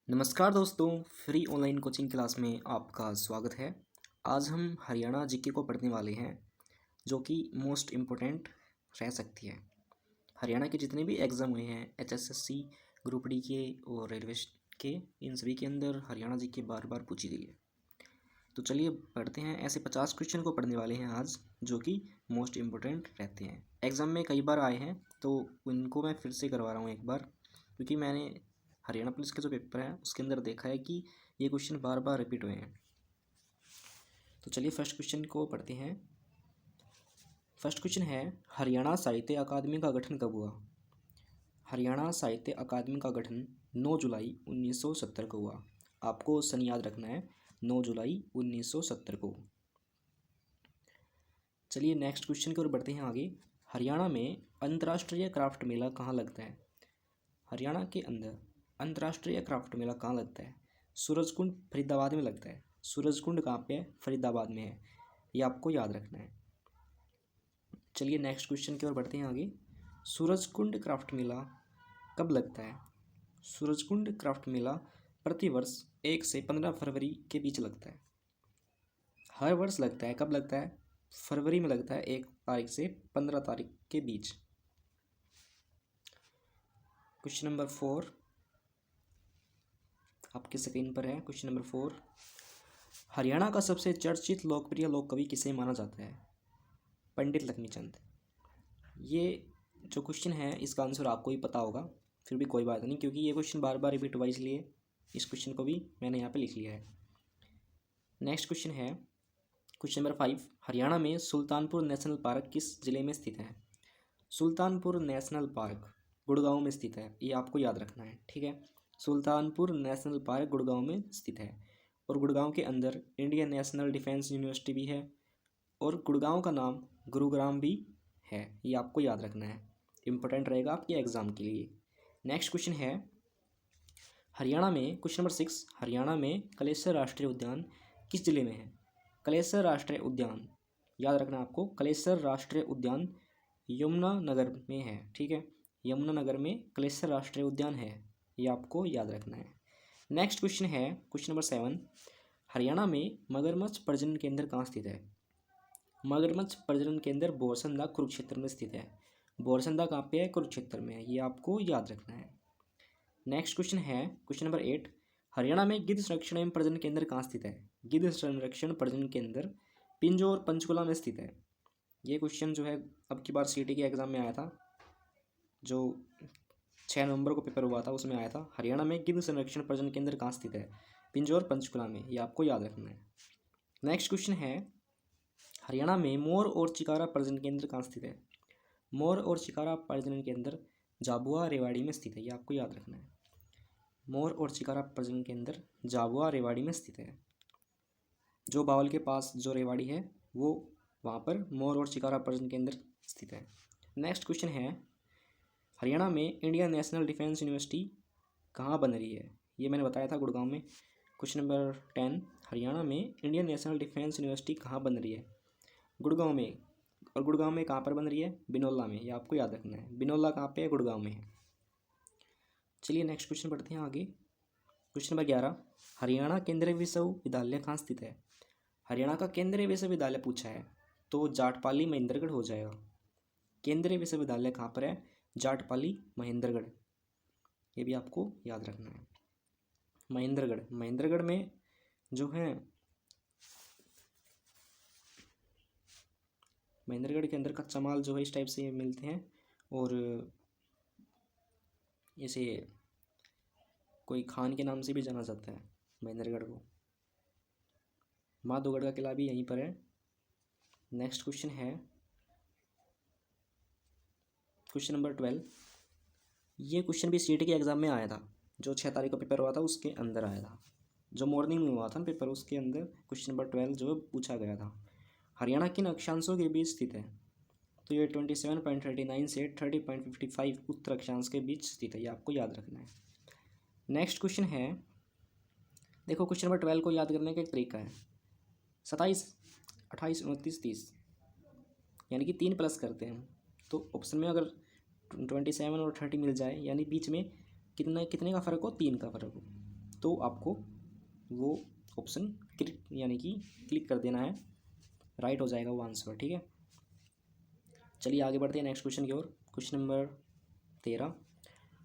नमस्कार दोस्तों, free online coaching class में आपका स्वागत है। आज हम हरियाणा जीके को पढ़ने वाले हैं, जो कि मोस्ट इम्पोर्टेंट रह सकती है। हरियाणा के जितने भी एग्ज़ाम हुए हैं, एचएसएससी, ग्रुप डी के और रेलवे के, इन सभी के अंदर हरियाणा जीके बार बार पूछी गई है। तो चलिए पढ़ते हैं। ऐसे 50 क्वेश्चन को पढ़ने वाले हैं आज, जो कि मोस्ट इम्पोर्टेंट रहते हैं। एग्ज़ाम में कई बार आए हैं, तो उनको मैं फिर से करवा रहा हूँ एक बार, क्योंकि मैंने हरियाणा पुलिस के जो पेपर है उसके अंदर देखा है कि ये क्वेश्चन बार बार रिपीट हुए हैं। तो चलिए फर्स्ट क्वेश्चन को पढ़ते हैं। फर्स्ट क्वेश्चन है, हरियाणा साहित्य अकादमी का गठन कब हुआ? हरियाणा साहित्य अकादमी का गठन 9 जुलाई 1970 को हुआ। आपको सन याद रखना है, 9 जुलाई 1970 को। चलिए नेक्स्ट क्वेश्चन की ओर बढ़ते हैं आगे। हरियाणा में अंतर्राष्ट्रीय क्राफ्ट मेला कहाँ लगता है? हरियाणा के अंदर अंतर्राष्ट्रीय क्राफ्ट मेला कहाँ लगता है? सूरजकुंड फरीदाबाद में लगता है। सूरजकुंड कहाँ पे है? फरीदाबाद में है। ये आपको याद रखना है। चलिए नेक्स्ट क्वेश्चन की ओर बढ़ते हैं आगे। सूरजकुंड क्राफ्ट मेला कब लगता है? सूरजकुंड क्राफ्ट मेला प्रतिवर्ष 1 से 15 फरवरी के बीच लगता है। हर वर्ष लगता है। कब लगता है? फरवरी में लगता है, 1 तारीख से 15 तारीख के बीच। क्वेश्चन नंबर 4 आपकी स्क्रीन पर है। क्वेश्चन नंबर 4, हरियाणा का सबसे चर्चित लोकप्रिय लोक कवि किसे माना जाता है? पंडित लक्ष्मीचंद। ये जो क्वेश्चन है इसका आंसर आपको ही पता होगा, फिर भी कोई बात नहीं, क्योंकि ये क्वेश्चन बार बार रिपीट हुआ, इसलिए इस क्वेश्चन को भी मैंने यहाँ पे लिख लिया है। नेक्स्ट क्वेश्चन है क्वेश्चन नंबर 5, हरियाणा में सुल्तानपुर नेशनल पार्क किस जिले में स्थित है? सुल्तानपुर नेशनल पार्क गुड़गांव में स्थित है। ये आपको याद रखना है, ठीक है। सुल्तानपुर नेशनल पार्क गुड़गांव में स्थित है, और गुड़गांव के अंदर इंडियन नेशनल डिफेंस यूनिवर्सिटी भी है, और गुड़गांव का नाम गुरुग्राम भी है। ये आपको याद रखना है, इंपॉर्टेंट रहेगा आपके एग्जाम के लिए। नेक्स्ट क्वेश्चन है, हरियाणा में क्वेश्चन नंबर 6, हरियाणा में कलेसर राष्ट्रीय उद्यान किस जिले में है? कलेसर राष्ट्रीय उद्यान याद रखना आपको, कलेसर राष्ट्रीय उद्यान यमुनानगर में है, ठीक है। यमुनानगर में कलेसर राष्ट्रीय उद्यान है, ये आपको याद रखना है। नेक्स्ट क्वेश्चन है क्वेश्चन नंबर 7, हरियाणा में मगरमच्छ प्रजनन केंद्र कहाँ स्थित है? मगरमच्छ प्रजनन केंद्र बोरसंदा कुरुक्षेत्र में स्थित है। बोरसंदा कहाँ पे है? कुरुक्षेत्र में है। ये आपको याद रखना है। नेक्स्ट क्वेश्चन है क्वेश्चन नंबर 8, हरियाणा में गिद्ध संरक्षण एवं प्रजनन केंद्र कहाँ स्थित है? गिद्ध संरक्षण प्रजनन केंद्र पिंजौर पंचकुला में स्थित है। ये क्वेश्चन जो है अब की बार सीटी के एग्जाम में आया था, जो 6 नवंबर को पेपर हुआ था, उसमें आया था। हरियाणा में गिद्ध संरक्षण प्रजनन केंद्र कहाँ स्थित है? पिंजौर पंचकुला में। ये आपको याद रखना है। नेक्स्ट क्वेश्चन है, हरियाणा में मोर और चिकारा प्रजनन केंद्र कहाँ स्थित है? मोर और चिकारा प्रजनन केंद्र झाबुआ रेवाड़ी में स्थित है। ये आपको याद रखना है। मोर और चिकारा प्रजनन केंद्र झाबुआ रेवाड़ी में स्थित है। जो बावल के पास जो रेवाड़ी है, वो वहाँ पर मोर और चिकारा प्रजनन केंद्र स्थित है। नेक्स्ट क्वेश्चन है, हरियाणा में इंडियन नेशनल डिफेंस यूनिवर्सिटी कहाँ बन रही है? ये मैंने बताया था, गुड़गांव में। क्वेश्चन नंबर 10, हरियाणा में इंडियन नेशनल डिफेंस यूनिवर्सिटी कहाँ बन रही है? गुड़गांव में। और गुड़गांव में कहाँ पर बन रही है? बिनोला में। ये आपको याद रखना है। बिनोला कहाँ पे है? गुड़गांव में है। चलिए नेक्स्ट क्वेश्चन पढ़ते हैं आगे। क्वेश्चन नंबर 11, हरियाणा केंद्रीय विश्वविद्यालय कहाँ स्थित है? हरियाणा का केंद्रीय विश्वविद्यालय पूछा है तो जाटपाली महेंद्रगढ़ हो जाएगा। केंद्रीय विश्वविद्यालय कहाँ पर है? जाटपाली महेंद्रगढ़। ये भी आपको याद रखना है। महेंद्रगढ़, महेंद्रगढ़ में जो है, महेंद्रगढ़ के अंदर कच्चा माल जो है इस टाइप से मिलते हैं, और इसे कोई खान के नाम से भी जाना जाता है महेंद्रगढ़ को। माधोगढ़ का किला भी यहीं पर है। नेक्स्ट क्वेश्चन है क्वेश्चन नंबर 12, ये क्वेश्चन भी सीटी के एग्जाम में आया था, जो 6 तारीख को पेपर हुआ था उसके अंदर आया था। जो मॉर्निंग में हुआ था पेपर, उसके अंदर क्वेश्चन नंबर 12 जो पूछा गया था। हरियाणा किन अक्षांशों के बीच स्थित है? तो ये 27.39 से 30.55 उत्तर अक्षांश के बीच स्थित है। ये आपको याद रखना है। नेक्स्ट क्वेश्चन है, देखो क्वेश्चन नंबर 12 को याद करने का एक तरीका है, 27, 28, 29, 30, यानी कि 3 प्लस करते हैं। तो ऑप्शन में अगर 27 और 30 मिल जाए, यानी बीच में कितने कितने का फ़र्क हो? 3 का फ़र्क हो, तो आपको वो ऑप्शन यानी कि क्लिक कर देना है, राइट हो जाएगा वो आंसर। ठीक है, चलिए आगे बढ़ते हैं नेक्स्ट क्वेश्चन की ओर। क्वेश्चन नंबर 13,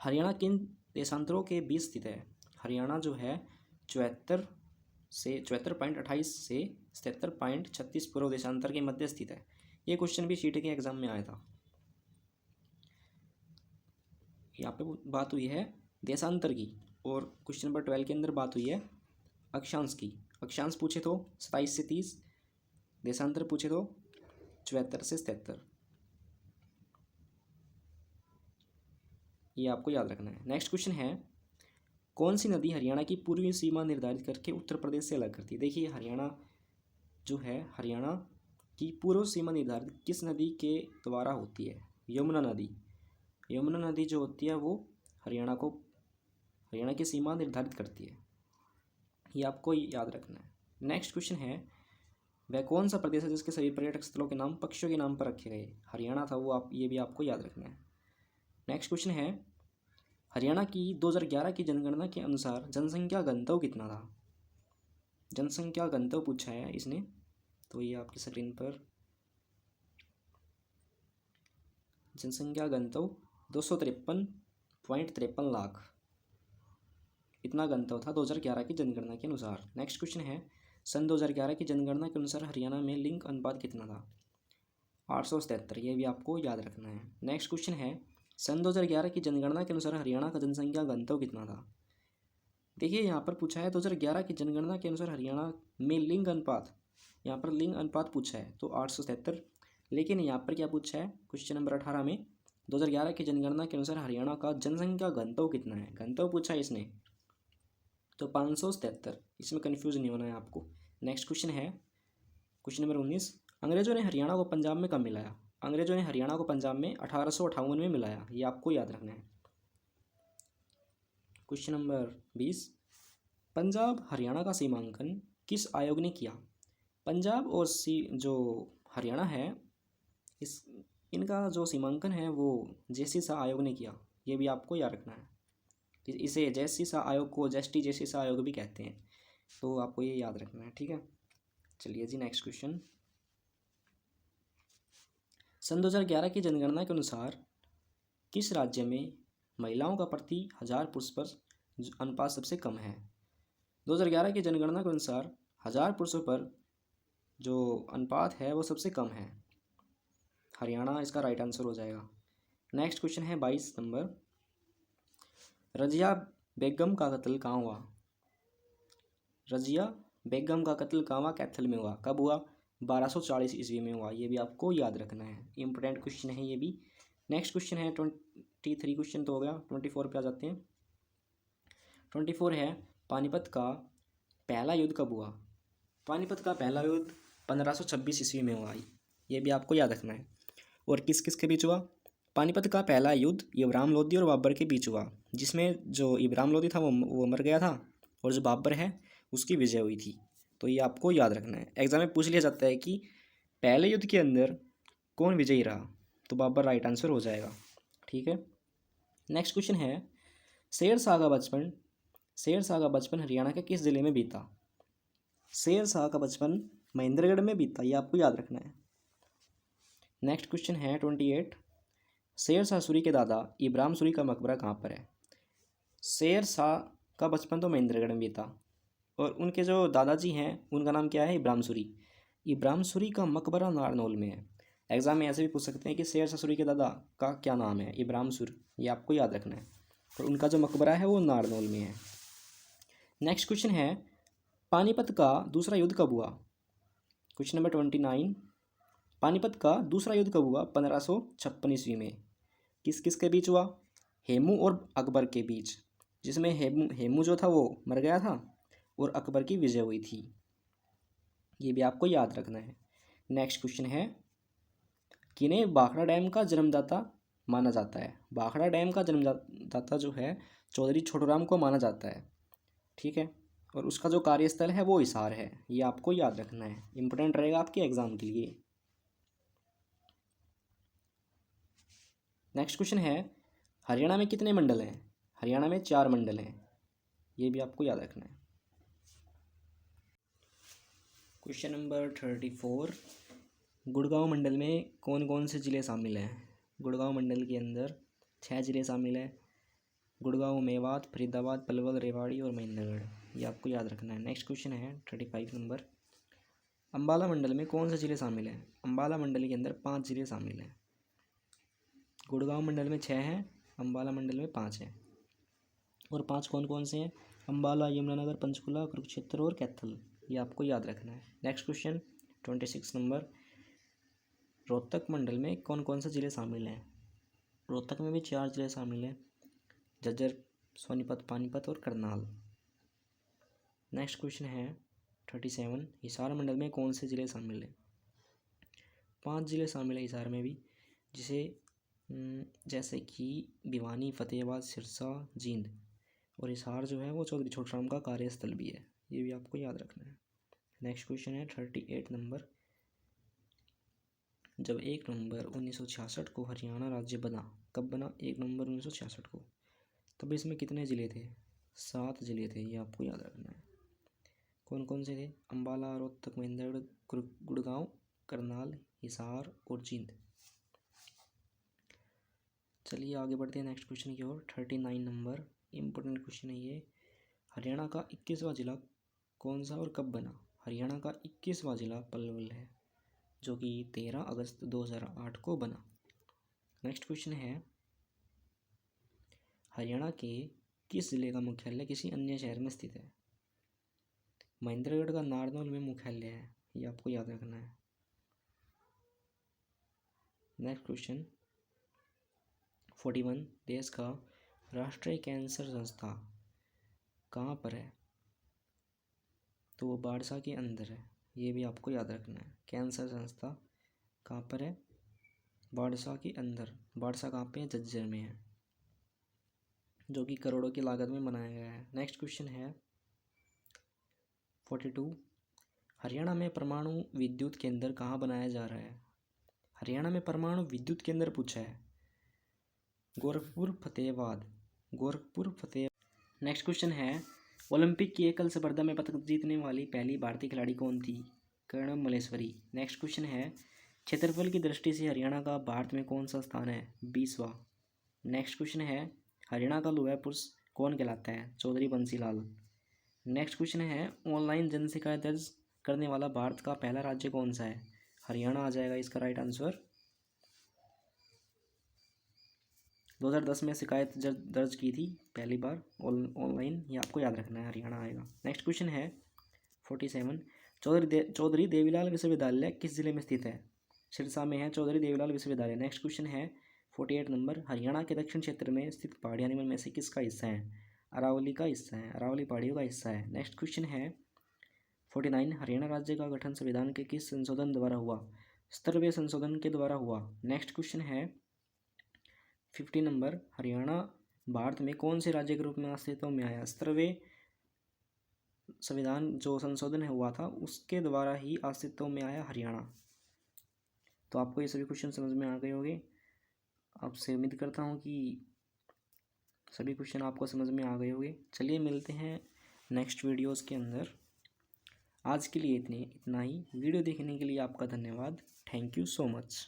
हरियाणा किन देशांतरों के बीच स्थित है? हरियाणा जो है 74.28 से 77.36 पूर्व देशांतर के मध्य स्थित है। ये क्वेश्चन भी सीटी के एग्जाम में आया था। यहाँ पे बात हुई है देशांतर की, और क्वेश्चन नंबर 12 के अंदर बात हुई है अक्षांश की। अक्षांश पूछे तो 27 से 30, देशांतर पूछे तो 74 से 77। ये आपको याद रखना है। नेक्स्ट क्वेश्चन है, कौन सी नदी हरियाणा की पूर्वी सीमा निर्धारित करके उत्तर प्रदेश से अलग करती है? देखिए हरियाणा जो है, हरियाणा की पूर्व सीमा निर्धारित किस नदी के द्वारा होती है? यमुना नदी। यमुना नदी जो होती है वो हरियाणा की सीमा निर्धारित करती है। ये आपको याद रखना है। नेक्स्ट क्वेश्चन है, वह कौन सा प्रदेश है जिसके सभी पर्यटक स्थलों के नाम पक्षियों के नाम पर रखे गए? हरियाणा था वो, ये भी आपको याद रखना है। नेक्स्ट क्वेश्चन है, हरियाणा की 2011 की जनगणना के अनुसार जनसंख्या घनत्व कितना था? जनसंख्या घनत्व पूछा है इसने, तो ये आपकी स्क्रीन पर जनसंख्या घनत्व 253.53 लाख, इतना घनत्व था 2011 की जनगणना के अनुसार। नेक्स्ट क्वेश्चन है, सन 2011 की जनगणना के अनुसार हरियाणा में लिंग अनुपात कितना था? 877। ये भी आपको याद रखना है। नेक्स्ट क्वेश्चन है, सन 2011 की जनगणना के अनुसार हरियाणा का जनसंख्या घनत्व कितना था? देखिए यहाँ पर पूछा है 2011 की जनगणना के अनुसार हरियाणा में लिंग अनुपात, यहाँ पर लिंग अनुपात पूछा है तो 877। लेकिन यहाँ पर क्या पूछा है क्वेश्चन नंबर 18 में, 2011 की जनगणना के अनुसार हरियाणा का जनसंख्या घनत्व कितना है? घनत्व पूछा है इसने तो 577। इसमें कन्फ्यूज नहीं होना है आपको। नेक्स्ट क्वेश्चन है क्वेश्चन नंबर 19, अंग्रेजों ने हरियाणा को पंजाब में कब मिलाया? अंग्रेजों ने हरियाणा को पंजाब में 1858 में मिलाया, ये आपको याद रखना है। क्वेश्चन नंबर 20, पंजाब हरियाणा का सीमांकन किस आयोग ने किया? पंजाब और जो हरियाणा है इनका जो सीमांकन है वो जेसी शाह आयोग ने किया, ये भी आपको याद रखना है। इसे जेसी शाह आयोग को जेसी शाह आयोग भी कहते हैं, तो आपको ये याद रखना है। ठीक है, चलिए जी नेक्स्ट क्वेश्चन, सन 2011 की जनगणना के अनुसार किस राज्य में महिलाओं का प्रति 1000 पुरुष पर अनुपात सबसे कम है? 2011 की जनगणना के अनुसार 1000 पुरुषों पर जो अनुपात है वो सबसे कम है, हरियाणा इसका राइट आंसर हो जाएगा। नेक्स्ट क्वेश्चन है 22 नंबर, रजिया बेगम का कत्ल कहाँ हुआ? रजिया बेगम का कत्ल कावा कैथल में हुआ। कब हुआ? 1240 ईस्वी में हुआ। ये भी आपको याद रखना है, इंपॉर्टेंट क्वेश्चन है ये भी। नेक्स्ट क्वेश्चन है 23 क्वेश्चन तो हो गया, 24 पे आ जाते हैं। 24 है, पानीपत का पहला युद्ध कब हुआ? पानीपत का पहला युद्ध 1526 ईस्वी में हुआ, ये भी आपको याद रखना है। और किस किस के बीच हुआ? पानीपत का पहला युद्ध इब्राहिम लोदी और बाबर के बीच हुआ, जिसमें जो इब्राहिम लोदी था वो मर गया था और जो बाबर है उसकी विजय हुई थी। तो ये आपको याद रखना है। एग्जाम में पूछ लिया जाता है कि पहले युद्ध के अंदर कौन विजयी रहा, तो बाबर राइट आंसर हो जाएगा। ठीक है, नेक्स्ट क्वेश्चन है, शेर शाह का बचपन हरियाणा के किस जिले में बीता? शेर शाह का बचपन महेंद्रगढ़ में बीता, ये आपको याद रखना है। नेक्स्ट क्वेश्चन है 28, शेर शाह सूरी के दादा इब्राहिम सूरी का मकबरा कहाँ पर है? शेर शाह का बचपन तो महेंद्रगढ़ में बीता और उनके जो दादाजी हैं उनका नाम क्या है? इब्राहिम सूरी। इब्राहिम सूरी का मकबरा नारनौल में है। एग्जाम में ऐसे भी पूछ सकते हैं कि शेर शाह सूरी के दादा का क्या नाम है? इब्राहिम सूरी, ये आपको याद रखना है। और उनका जो मकबरा है वो नारनौल में है। नेक्स्ट क्वेश्चन है, पानीपत का दूसरा युद्ध कब हुआ? क्वेश्चन नंबर 29, पानीपत का दूसरा युद्ध कब हुआ? 1556 ईस्वी में। किस किस के बीच हुआ? हेमू और अकबर के बीच, जिसमें हेमू जो था वो मर गया था और अकबर की विजय हुई थी। ये भी आपको याद रखना है। नेक्स्ट क्वेश्चन है, किन्हें भाखड़ा डैम का जन्मदाता माना जाता है? भाखड़ा डैम का जन्मदाता जो है चौधरी छोटूराम को माना जाता है। ठीक है, और उसका जो कार्यस्थल है वो हिसार है, ये आपको याद रखना है, इंपॉर्टेंट रहेगा आपके एग्जाम के लिए। नेक्स्ट क्वेश्चन है, हरियाणा में कितने मंडल हैं? हरियाणा में 4 मंडल हैं। ये भी आपको याद रखना है। क्वेश्चन नंबर 34, गुड़गांव मंडल में कौन कौन से ज़िले शामिल हैं? गुड़गांव मंडल के अंदर 6 ज़िले शामिल हैं। गुड़गांव, मेवात, फरीदाबाद, पलवल, रेवाड़ी और महेंद्रगढ़। ये आपको याद रखना है। नेक्स्ट क्वेश्चन है 35 नंबर, अम्बाला मंडल में कौन से ज़िले शामिल हैं? अम्बाला मंडल के अंदर 5 ज़िले शामिल हैं। गुड़गांव मंडल में 6 हैं, अम्बाला मंडल में 5 हैं। और 5 कौन कौन से हैं? अम्बाला, यमुनानगर, पंचकुला, कुरुक्षेत्र और कैथल। ये आपको याद रखना है। नेक्स्ट क्वेश्चन 26 नंबर, रोहतक मंडल में कौन कौन से ज़िले शामिल हैं? रोहतक में भी 4 ज़िले शामिल हैं, झज्जर, सोनीपत, पानीपत और करनाल। नेक्स्ट क्वेश्चन है 37, हिसार मंडल में कौन से ज़िले शामिल हैं? 5 ज़िले शामिल हैं हिसार में भी, जैसे कि भिवानी, फतेहाबाद, सिरसा, जींद। और हिसार जो है वो चौधरी छोटूराम का कार्यस्थल भी है। ये भी आपको याद रखना है। नेक्स्ट क्वेश्चन है 38 नंबर, जब 1 नवंबर 1966 को हरियाणा राज्य बना, कब बना? 1 नवंबर 1966 को, तब इसमें कितने ज़िले थे? 7 ज़िले थे। ये आपको याद रखना है। कौन कौन से थे? अम्बाला, रोहतक, महेंद्रगढ़, गुड़गांव, करनाल, हिसार और जींद। चलिए आगे बढ़ते हैं नेक्स्ट क्वेश्चन की ओर। 39 नंबर, इम्पोर्टेंट क्वेश्चन है ये, हरियाणा का 21वां जिला कौन सा और कब बना? हरियाणा का 21वां जिला पलवल है, जो कि 13 अगस्त 2008 को बना। नेक्स्ट क्वेश्चन है, हरियाणा के किस जिले का मुख्यालय किसी अन्य शहर में स्थित है? महेंद्रगढ़ का नारनौल में मुख्यालय है। ये आपको याद रखना है। नेक्स्ट क्वेश्चन 41, देश का राष्ट्रीय कैंसर संस्था कहाँ पर है? तो वो बाड़सा के अंदर है। ये भी आपको याद रखना है। कैंसर संस्था कहाँ पर है? बाड़सा के अंदर। बाड़सा कहाँ पे है? झज्जर में है, जो कि करोड़ों की लागत में बनाया गया है। नेक्स्ट क्वेश्चन है 42, हरियाणा में परमाणु विद्युत केंद्र कहाँ बनाया जा रहा है? हरियाणा में परमाणु विद्युत केंद्र पूछा है। गोरखपुर, फतेहाबाद। गोरखपुर, फतेह। नेक्स्ट क्वेश्चन है, ओलंपिक की एकल स्पर्धा में पदक जीतने वाली पहली भारतीय खिलाड़ी कौन थी? कर्णम मल्लेश्वरी। नेक्स्ट क्वेश्चन है, क्षेत्रफल की दृष्टि से हरियाणा का भारत में कौन सा स्थान है? 20वां। नेक्स्ट क्वेश्चन है, हरियाणा का लोहा पुरुष कौन कहलाता है? चौधरी बंसीलाल। नेक्स्ट क्वेश्चन है, ऑनलाइन जन शिकायत दर्ज करने वाला भारत का पहला राज्य कौन सा है? हरियाणा आ जाएगा इसका राइट आंसर। 2010 में शिकायत दर्ज की थी पहली बार ऑनलाइन। ये आपको याद रखना है, हरियाणा आएगा। नेक्स्ट क्वेश्चन है 47, चौधरी देवीलाल विश्वविद्यालय किस जिले में स्थित है? सिरसा में है चौधरी देवीलाल विश्वविद्यालय। नेक्स्ट क्वेश्चन है 48 नंबर, हरियाणा के दक्षिण क्षेत्र में स्थित पहाड़ियाँ निम्न में से किसका हिस्सा है? अरावली का हिस्सा है, अरावली पहाड़ियों का हिस्सा है। नेक्स्ट क्वेश्चन है 49, हरियाणा राज्य का गठन संविधान के किस संशोधन द्वारा हुआ? 17वें संशोधन के द्वारा हुआ। नेक्स्ट क्वेश्चन है 50 नंबर, हरियाणा भारत में कौन से राज्य के रूप में अस्तित्व में आया? 17वें संविधान जो संशोधन हुआ था उसके द्वारा ही अस्तित्व में आया हरियाणा। तो आपको ये सभी क्वेश्चन समझ में आ गए होंगे। आपसे उम्मीद करता हूँ कि सभी क्वेश्चन आपको समझ में आ गए होंगे। चलिए मिलते हैं नेक्स्ट वीडियोस के अंदर। आज के लिए इतना ही। वीडियो देखने के लिए आपका धन्यवाद। Thank you so much.